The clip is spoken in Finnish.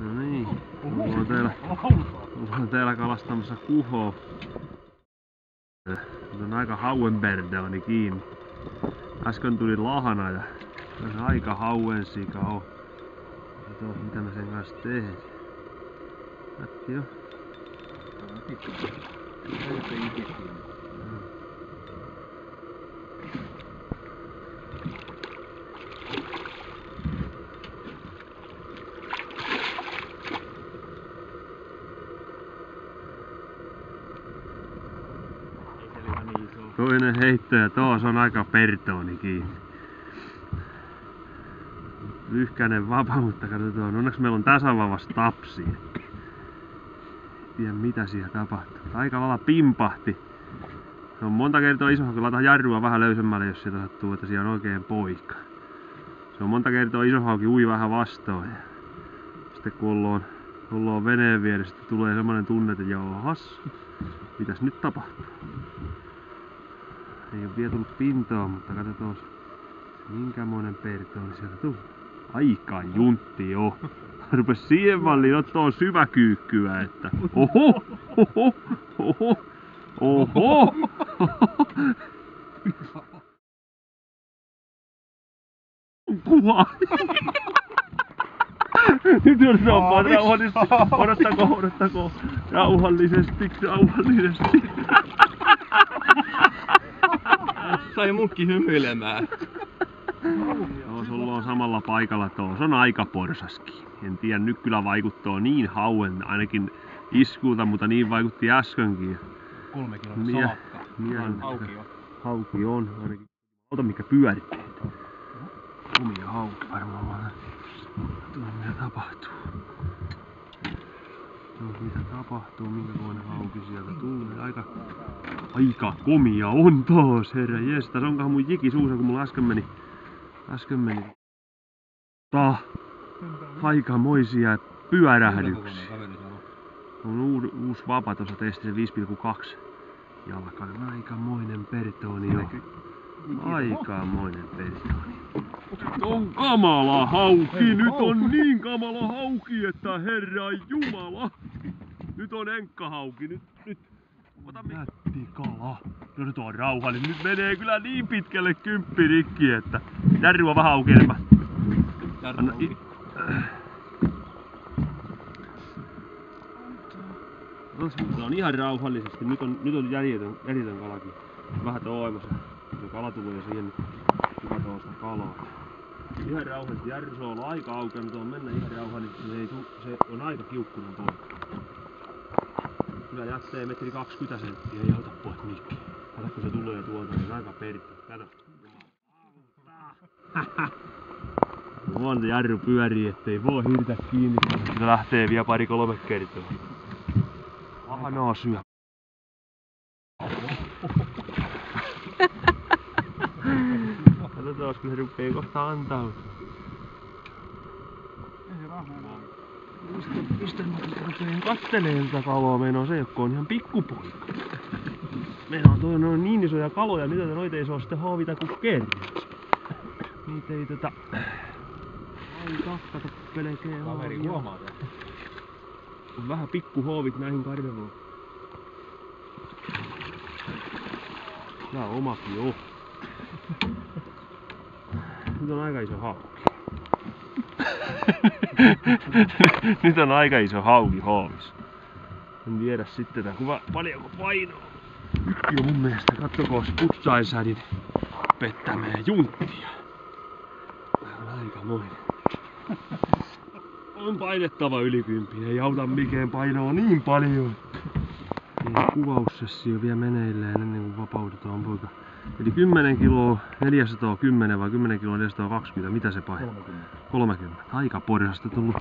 No niin, ollaan täällä kalastamassa kuhoa. Nyt on aika hauenberdaani kiinni. Äsken tuli lahana ja on aika hauensika on. Katsotaan mitä mä sen kanssa teen. Äkki jo. Toinen heitto ja taas on aika pertooni kiinni. Lyhkäinen vapa, mutta katsotaan. Onneksi meillä on tasavavas tapsi. Tiedä mitä siellä tapahtuu. Aika lailla pimpahti. Se on monta kertaa iso hauki. Laita jarrua vähän löysemmälle, jos sieltä sattuu, että siellä on oikein poika. Se on monta kertaa iso hauki ui vähän vastaan. Ja sitten kun ollaan veneen vieressä, tulee semmonen tunne, että jahas, mitäs nyt tapahtuu? Ei oo vielä tullut pintaa, mutta katsotaan minkämoinen pertooni sieltä tulee. Aika juntti joo. Rupes siihen malliin ottaa syväkyykkyä, että oho, oho, oho, oho. Kuva. Nyt yritetään rauhallisesti. Odottako. Rauhallisesti. Sai munkin hymyilemään. Joo, sulla on samalla paikalla tuossa on aika porsaskin. En tiedä, nyt kyllä vaikuttaa niin hauen, ainakin iskulta, mutta niin vaikutti äskenkin. 3 kilon salakka. Hauki on. Hauki on, ainakin. Ota mikä pyörittää. Omia hauki varmaan. Tuo mitä tapahtuu. Mitä tapahtuu, minkälainen hauki sieltä tulee. Aika komia on taas, herra jestas. Onkohan mun jiki suussa, kun mulla äsken meni. Aikamoisia pyörähdyksiä. On uusi vapa tuossa testissä 5,2 jalkainen. Aikamoinen pertooni jo. Aikamoinen pertooni. Nyt on kamala hauki, nyt on niin kamala hauki, että herra jumala. Nyt on enkkahauki, nyt. Ota nätti kala. No nyt on rauhallinen, nyt menee kyllä niin pitkälle 10 rikki, että järry on vähän auki enemmän. Tämä on ihan rauhallisesti, nyt on järjetön kalakin. Vähän toimassa. Se kala tulee siihen, nyt kuvataan sitä kalaa. Ihan rauhallisesti, järry se on aika auki, mutta on mennä ihan rauhallisesti, se on aika kiukkunen poika. Kyllä jättee 1,20 senttiä, ei auta pois mikki. Kato kun se tulee tuolta, niin aika pertti. Kato. Monta jarru pyörii, ettei voi hirtä kiinni. Se lähtee vielä 2-3 kertaa. Ahanaa syö. Katsotaan, kun se rupee kohta antautua. Mistä mä rupean katteleen tätä kalaa? Meinaa se, joka on ihan pikkupoika. Meinaa on niin isoja kaloja, noita ei saa sitten haavita kuin kerran. Niitä ei Ai kakkata pelkää kaveri huomaa tätä. On vähän pikkuhoovit näihin karveloon. Tää omakin on. Nyt on aika iso hauki. Nyt on aika iso hauki haavis. En tiedä sitten paljonko painoa. Ja mun mielestä kattokoos putsaisädin pettämää junttia. Tää on aikamoinen. On painettava yli 10, ei auta mikään painoa niin paljon. Kuvaussessio vielä meneillään ennen kuin vapaudutaan poika. Eli 10 kiloa 410 vai 10 kiloa 420, mitä se painaa? 30. Aika porsasta tullut.